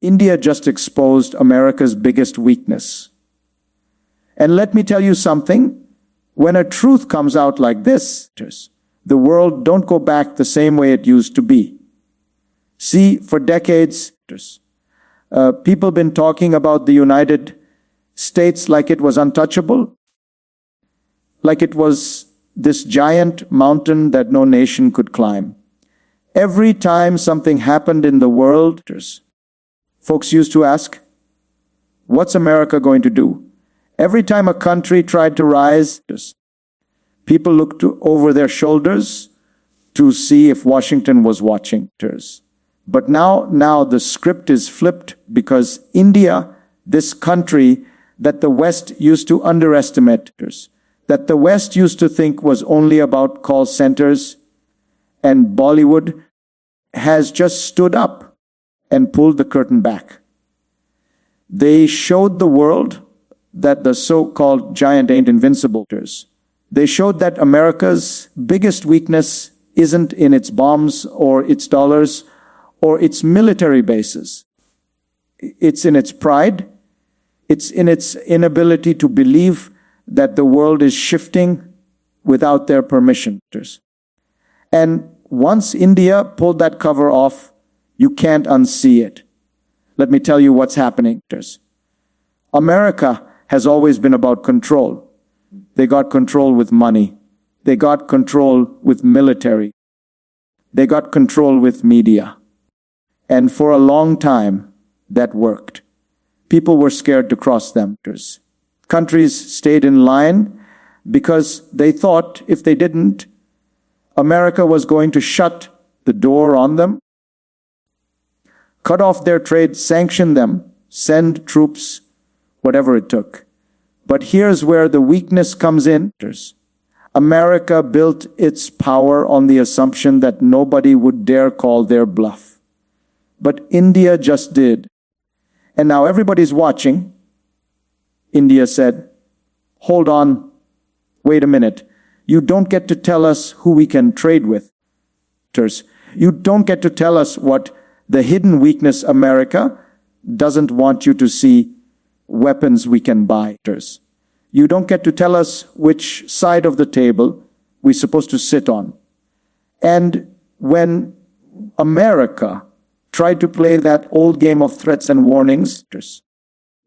India just exposed America's biggest weakness. And let me tell you something, when a truth comes out like this, the world don't go back the same way it used to be. See, for decades, people been talking about the United States like it was untouchable, like it was this giant mountain that no nation could climb. Every time something happened in the world, folks used to ask, what's America going to do? Every time a country tried to rise, people looked over their shoulders to see if Washington was watching. But now the script is flipped, because India, this country that the West used to underestimate, that the West used to think was only about call centers and Bollywood, has just stood up and pulled the curtain back. They showed the world that the so-called giant ain't invincible. They showed that America's biggest weakness isn't in its bombs or its dollars or its military bases. It's in its pride. It's in its inability to believe that the world is shifting without their permission. And once India pulled that cover off, you can't unsee it. Let me tell you what's happening. America has always been about control. They got control with money. They got control with military. They got control with media. And for a long time, that worked. People were scared to cross them. Countries stayed in line because they thought if they didn't, America was going to shut the door on them, cut off their trade, sanction them, send troops, whatever it took. But here's where the weakness comes in. America built its power on the assumption that nobody would dare call their bluff. But India just did. And now everybody's watching. India said, hold on, wait a minute. You don't get to tell us who we can trade with. You don't get to tell us what the hidden weakness America doesn't want you to see, weapons we can buy. You don't get to tell us which side of the table we're supposed to sit on. And when America tried to play that old game of threats and warnings,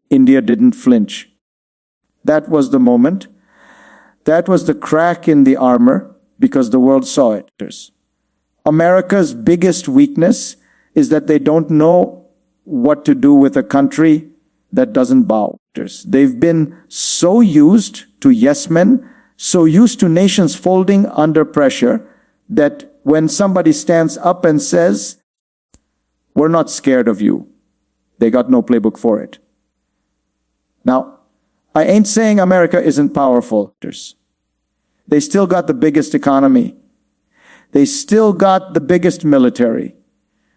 India didn't flinch. That was the moment. That was the crack in the armor, because the world saw it. America's biggest weakness is that they don't know what to do with a country that doesn't bow. They've been so used to yes men, so used to nations folding under pressure, that when somebody stands up and says, we're not scared of you, they got no playbook for it. Now, I ain't saying America isn't powerful. They still got the biggest economy. They still got the biggest military.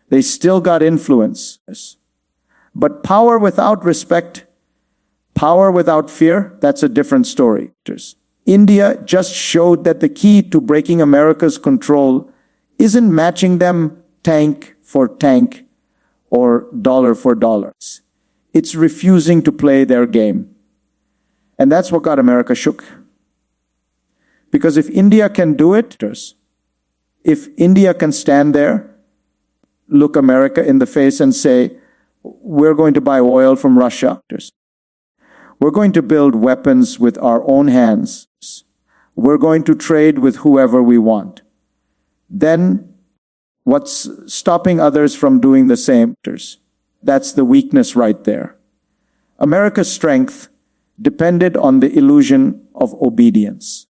They still got influence. But power without respect, power without fear, that's a different story. India just showed that the key to breaking America's control isn't matching them tank for tank or dollar for dollar. It's refusing to play their game. And that's what got America shook. Because if India can do it, if India can stand there, look America in the face and say, we're going to buy oil from Russia. We're going to build weapons with our own hands. We're going to trade with whoever we want. Then what's stopping others from doing the same? That's the weakness right there. America's strength depended on the illusion of obedience.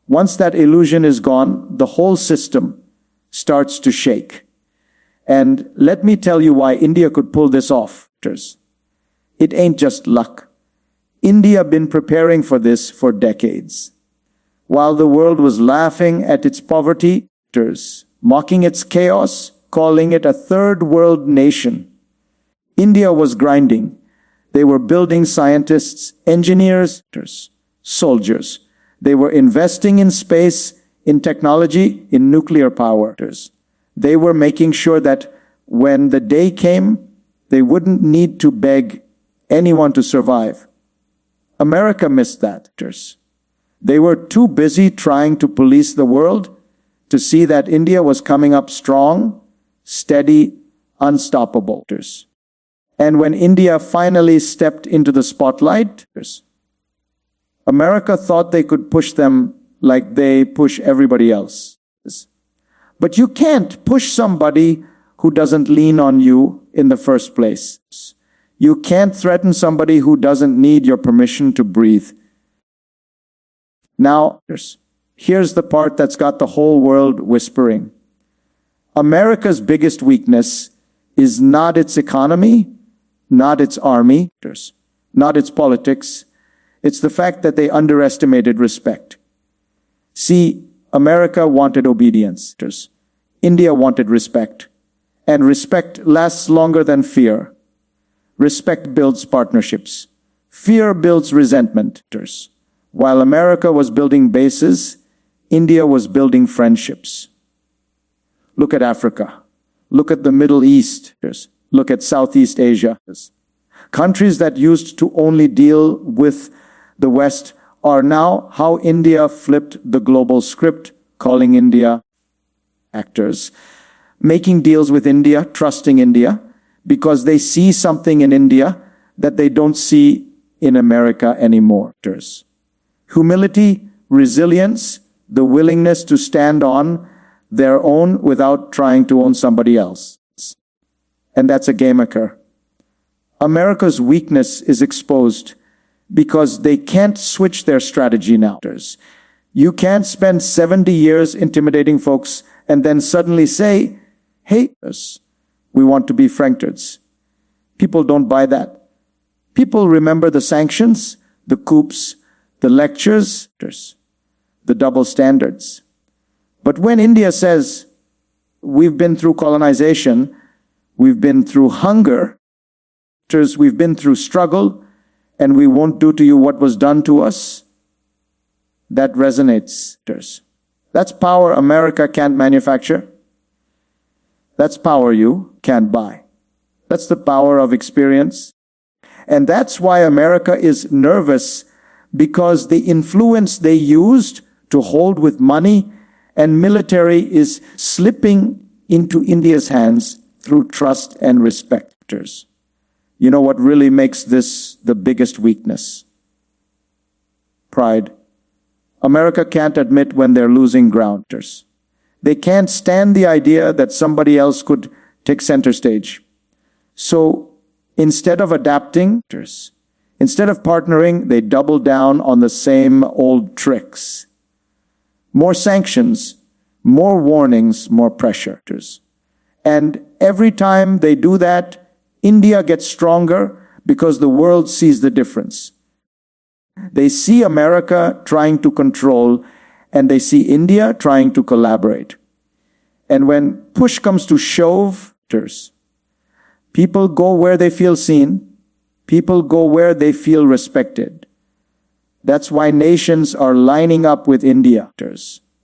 Once that illusion is gone, the whole system starts to shake. And let me tell you why India could pull this off. It ain't just luck. India been preparing for this for decades. While the world was laughing at its poverty, mocking its chaos, calling it a third world nation, India was grinding. They were building scientists, engineers, soldiers. They were investing in space, in technology, in nuclear power. They were making sure that when the day came, they wouldn't need to beg anyone to survive. America missed that. They were too busy trying to police the world to see that India was coming up strong, steady, unstoppable. And when India finally stepped into the spotlight, America thought they could push them like they push everybody else. But you can't push somebody who doesn't lean on you in the first place. You can't threaten somebody who doesn't need your permission to breathe. Now, here's the part that's got the whole world whispering. America's biggest weakness is not its economy, not its army, not its politics. It's the fact that they underestimated respect. See, America wanted obedience. India wanted respect. And respect lasts longer than fear. Respect builds partnerships. Fear builds resentment. While America was building bases, India was building friendships. Look at Africa. Look at the Middle East. Look at Southeast Asia. Countries that used to only deal with the West are now how India flipped the global script, calling India actors, making deals with India, trusting India, because they see something in India that they don't see in America anymore. Humility, resilience, the willingness to stand on their own without trying to own somebody else. And that's a game maker. America's weakness is exposed because they can't switch their strategy now. You can't spend 70 years intimidating folks and then suddenly say, hey, we want to be franktards. People don't buy that. People remember the sanctions, the coups, the lectures, the double standards. But when India says, we've been through colonization, we've been through hunger, we've been through struggle, and we won't do to you what was done to us, that resonates. That's power America can't manufacture. That's power you can't buy. That's the power of experience. And that's why America is nervous, because the influence they used to hold with money and military is slipping into India's hands through trust and respect. You know what really makes this the biggest weakness? Pride. America can't admit when they're losing ground. They can't stand the idea that somebody else could take center stage. So instead of adapting, instead of partnering, they double down on the same old tricks. More sanctions, more warnings, more pressure. And every time they do that, India gets stronger because the world sees the difference. They see America trying to control, and they see India trying to collaborate. And when push comes to shove, people go where they feel seen. People go where they feel respected. That's why nations are lining up with India.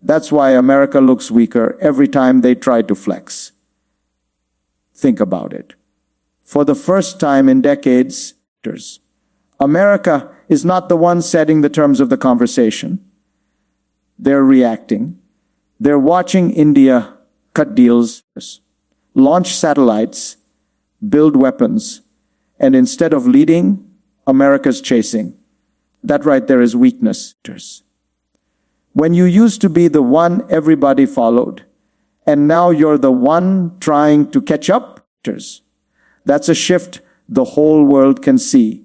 That's why America looks weaker every time they try to flex. Think about it. For the first time in decades, America is not the one setting the terms of the conversation. They're reacting. They're watching India cut deals, launch satellites, build weapons, and instead of leading, America's chasing. That right there is weakness. When you used to be the one everybody followed, and now you're the one trying to catch up, that's a shift the whole world can see.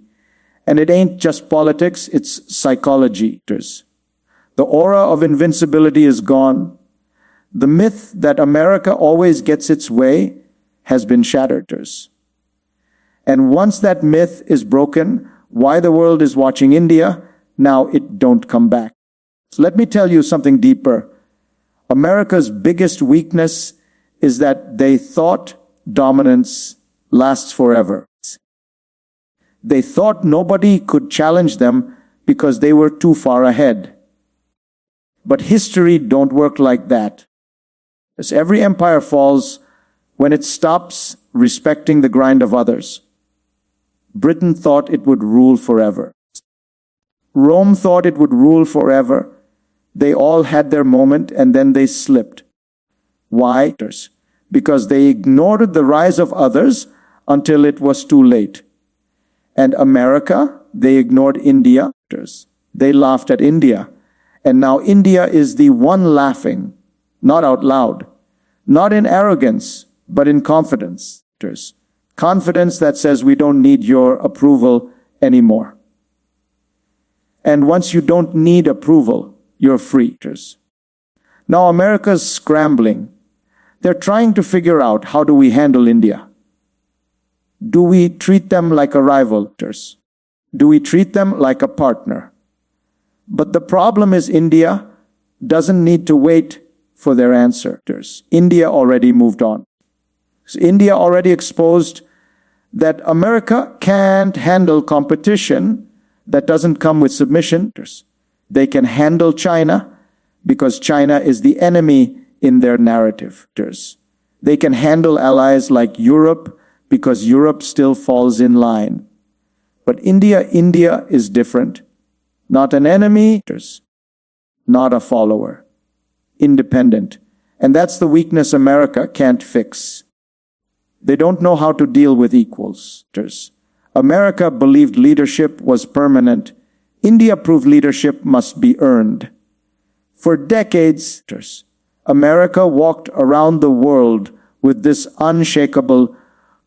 And it ain't just politics, it's psychology. The aura of invincibility is gone. The myth that America always gets its way has been shattered. And once that myth is broken, why the world is watching India, now it don't come back. So let me tell you something deeper. America's biggest weakness is that they thought dominance lasts forever. They thought nobody could challenge them because they were too far ahead. But history don't work like that. As every empire falls, when it stops respecting the grind of others. Britain thought it would rule forever. Rome thought it would rule forever. They all had their moment and then they slipped. Why? Because they ignored the rise of others until it was too late. And America, they ignored India. They laughed at India. And now India is the one laughing, not out loud, not in arrogance, but in confidence. Confidence that says we don't need your approval anymore. And once you don't need approval, you're free. Now America's scrambling. They're trying to figure out, how do we handle India? Do we treat them like a rival? Do we treat them like a partner? But the problem is India doesn't need to wait for their answers. India already moved on. So India already exposed that America can't handle competition that doesn't come with submission. They can handle China because China is the enemy in their narrative. They can handle allies like Europe because Europe still falls in line. But India is different. Not an enemy, not a follower. Independent. And that's the weakness America can't fix. They don't know how to deal with equals. America believed leadership was permanent. India proved leadership must be earned. For decades, America walked around the world with this unshakable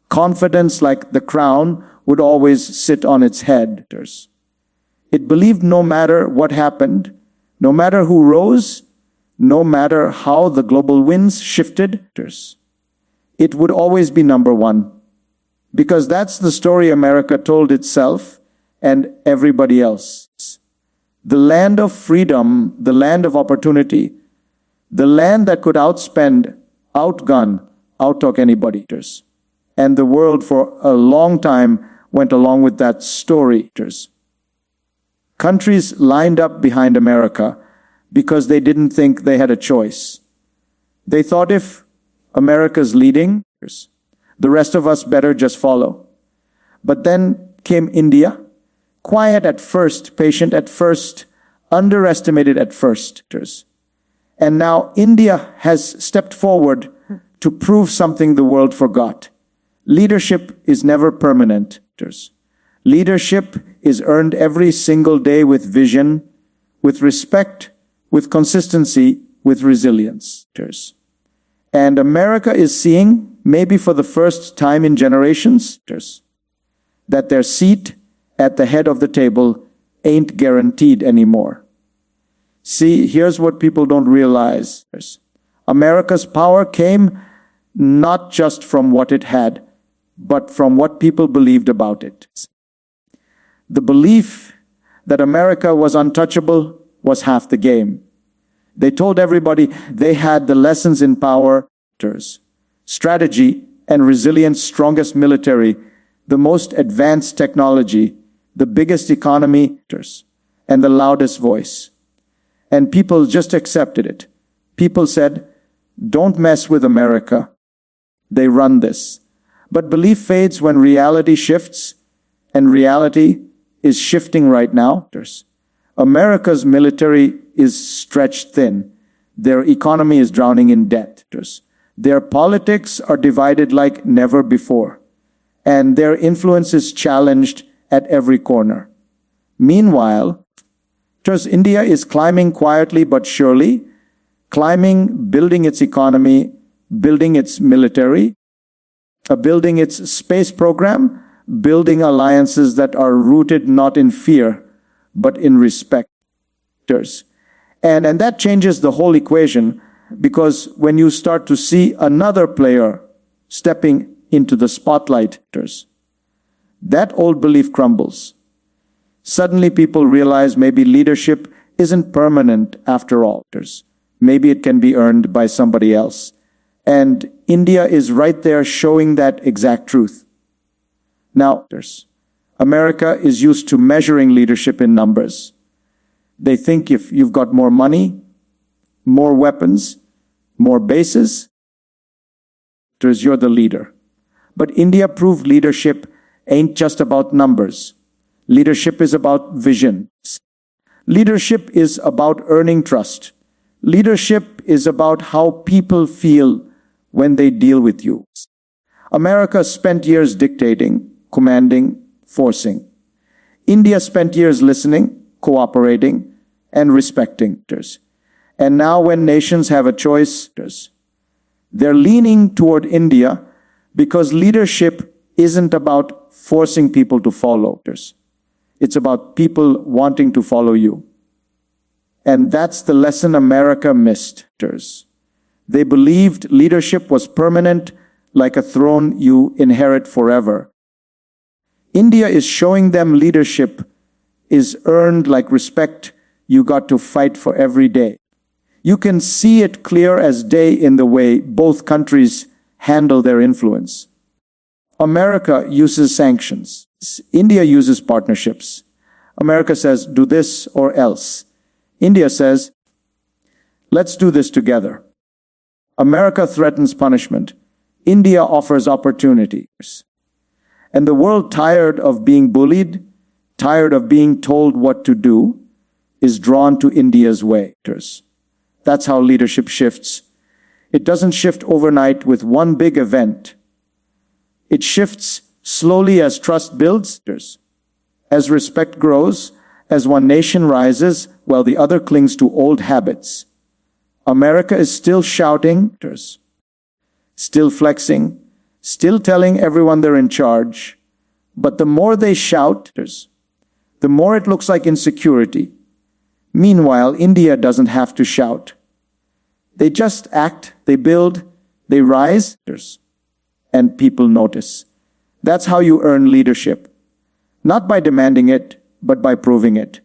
confidence, like the crown would always sit on its head. It believed no matter what happened, no matter who rose, no matter how the global winds shifted, it would always be number one. Because that's the story America told itself and everybody else. The land of freedom, the land of opportunity, the land that could outspend, outgun, outtalk anybody. And the world for a long time went along with that story. Countries lined up behind America because they didn't think they had a choice. They thought if America's leading, the rest of us better just follow. But then came India, quiet at first, patient at first, underestimated at first. And now India has stepped forward to prove something the world forgot. Leadership is never permanent. Leadership is earned every single day with vision, with respect, with consistency, with resilience. And America is seeing, maybe for the first time in generations, that their seat at the head of the table ain't guaranteed anymore. See, here's what people don't realize. America's power came not just from what it had, but from what people believed about it. The belief that America was untouchable was half the game. They told everybody they had the lessons in power, strategy, and resilience, strongest military, the most advanced technology, the biggest economy, and the loudest voice. And people just accepted it. People said, don't mess with America. They run this. But belief fades when reality shifts, and reality is shifting right now. America's military is stretched thin. Their economy is drowning in debt. Their politics are divided like never before, and their influence is challenged at every corner. Meanwhile, India is climbing quietly but surely, climbing, building its economy, building its military, building its space program, building alliances that are rooted not in fear, but in respect. And that changes the whole equation, because when you start to see another player stepping into the spotlight, that old belief crumbles. Suddenly people realize maybe leadership isn't permanent after all. Maybe it can be earned by somebody else. And India is right there showing that exact truth. Now, America is used to measuring leadership in numbers. They think if you've got more money, more weapons, more bases, you're the leader. But India proved leadership ain't just about numbers. Leadership is about vision. Leadership is about earning trust. Leadership is about how people feel when they deal with you. America spent years dictating, commanding, forcing. India spent years listening, cooperating, and respecting. And now when nations have a choice, they're leaning toward India because leadership isn't about forcing people to follow. It's about people wanting to follow you. And that's the lesson America missed. They believed leadership was permanent, like a throne you inherit forever. India is showing them leadership is earned like respect you got to fight for every day. You can see it clear as day in the way both countries handle their influence. America uses sanctions. India uses partnerships. America says, do this or else. India says, let's do this together. America threatens punishment. India offers opportunities. And the world, tired of being bullied, tired of being told what to do, is drawn to India's way. That's how leadership shifts. It doesn't shift overnight with one big event. It shifts slowly as trust builds, as respect grows, as one nation rises while the other clings to old habits. America is still shouting, still flexing, still telling everyone they're in charge. But the more they shout, the more it looks like insecurity. Meanwhile, India doesn't have to shout. They just act, they build, they rise, and people notice. That's how you earn leadership. Not by demanding it, but by proving it.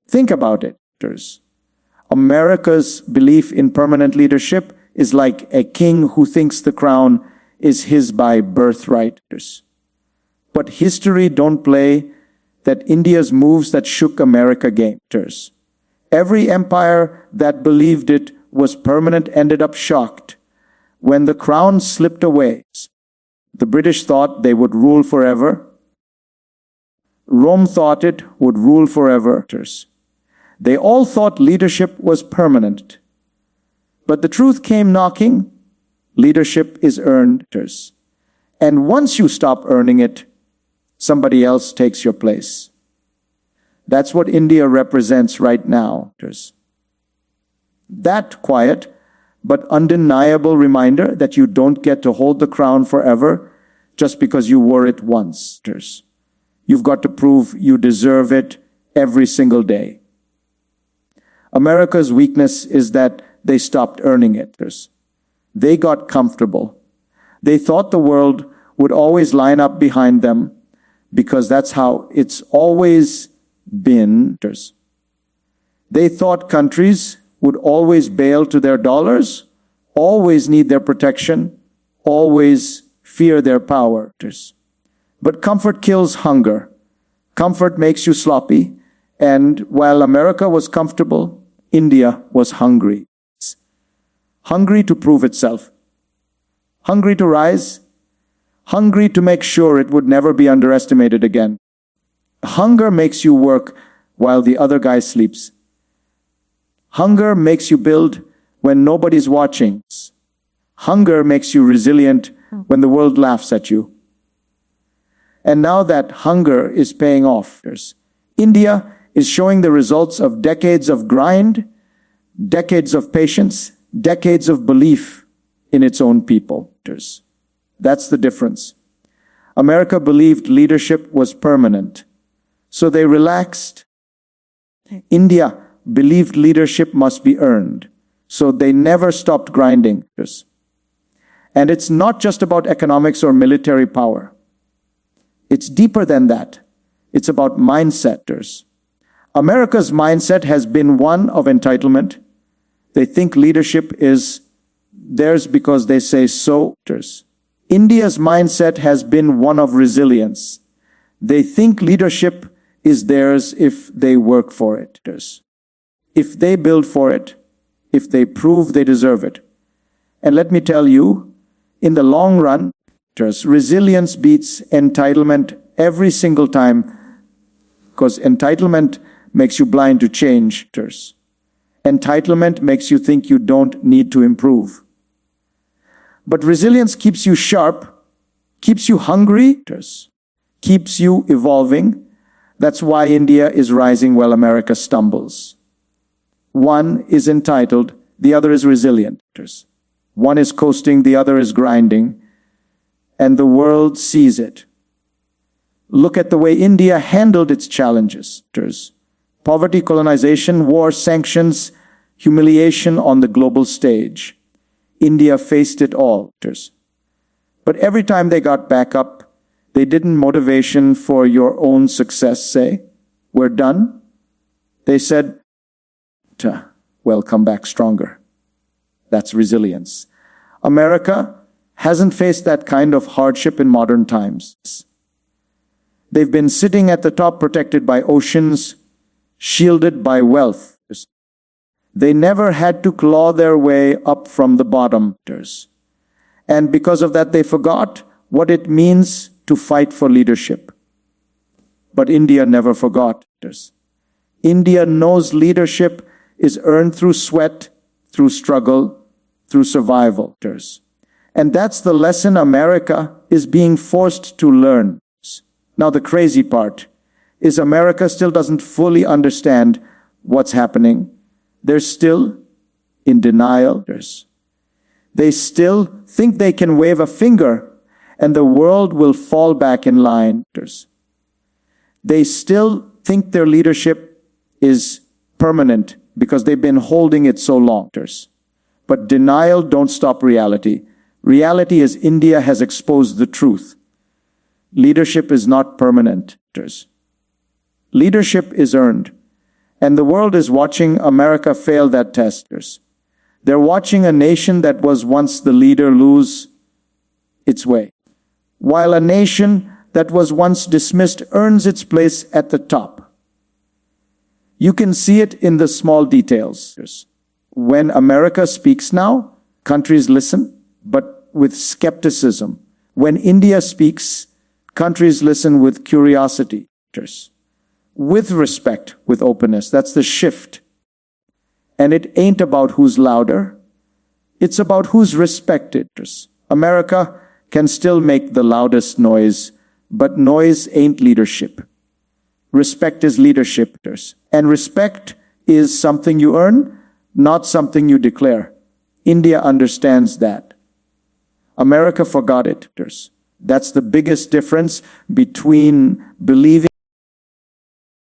Think about it. America's belief in permanent leadership is like a king who thinks the crown is his by birthright. But history don't play that India's moves that shook America game. Every empire that believed it was permanent ended up shocked. When the crown slipped away, the British thought they would rule forever. Rome thought it would rule forever. They all thought leadership was permanent. But the truth came knocking. Leadership is earned. And once you stop earning it, somebody else takes your place. That's what India represents right now. That quiet but undeniable reminder that you don't get to hold the crown forever just because you wore it once. You've got to prove you deserve it every single day. America's weakness is that they stopped earning it. They got comfortable. They thought the world would always line up behind them because that's how it's always been. They thought countries would always bail to their dollars, always need their protection, always fear their power. But comfort kills hunger. Comfort makes you sloppy. And while America was comfortable, India was hungry. Hungry to prove itself. Hungry to rise. Hungry to make sure it would never be underestimated again. Hunger makes you work while the other guy sleeps. Hunger makes you build when nobody's watching. Hunger makes you resilient when the world laughs at you. And now that hunger is paying off, India is showing the results of decades of grind, decades of patience, decades of belief in its own people. That's the difference. America believed leadership was permanent, so they relaxed. India believed leadership must be earned, so they never stopped grinding. And it's not just about economics or military power. It's deeper than that. It's about mindset. America's mindset has been one of entitlement. They think leadership is theirs because they say so. India's mindset has been one of resilience. They think leadership is theirs if they work for it. If they build for it, if they prove they deserve it. And let me tell you, In the long run, resilience beats entitlement every single time, because entitlement makes you blind to change. Entitlement makes you think you don't need to improve. But resilience keeps you sharp, keeps you hungry, keeps you evolving. That's why India is rising while America stumbles. One is entitled, the other is resilient. One is coasting, the other is grinding, and the world sees it. Look at the way India handled its challenges. Poverty, colonization, war, sanctions, humiliation on the global stage. India faced it all. But every time they got back up, they didn't motivation for your own success say, we're done. They said, well, come back stronger. That's resilience. America hasn't faced that kind of hardship in modern times. They've been sitting at the top, protected by oceans, shielded by wealth. They never had to claw their way up from the bottom. And because of that, they forgot what it means to fight for leadership. But India never forgot. India knows leadership is earned through sweat, through struggle, through survival. And that's the lesson America is being forced to learn. Now the crazy part is America still doesn't fully understand what's happening. They're still in denial. They still think they can wave a finger and the world will fall back in line. They still think their leadership is permanent because they've been holding it so long. But denial don't stop reality. Reality is India has exposed the truth. Leadership is not permanent. Leadership is earned. And the world is watching America fail that test. They're watching a nation that was once the leader lose its way, while a nation that was once dismissed earns its place at the top. You can see it in the small details. When America speaks now, countries listen, but with skepticism. When India speaks, countries listen with curiosity, with respect, with openness. That's the shift. And it ain't about who's louder. It's about who's respected. America can still make the loudest noise, but noise ain't leadership. Respect is leadership. And respect is something you earn, not something you declare. India understands that. America forgot it. That's the biggest difference between believing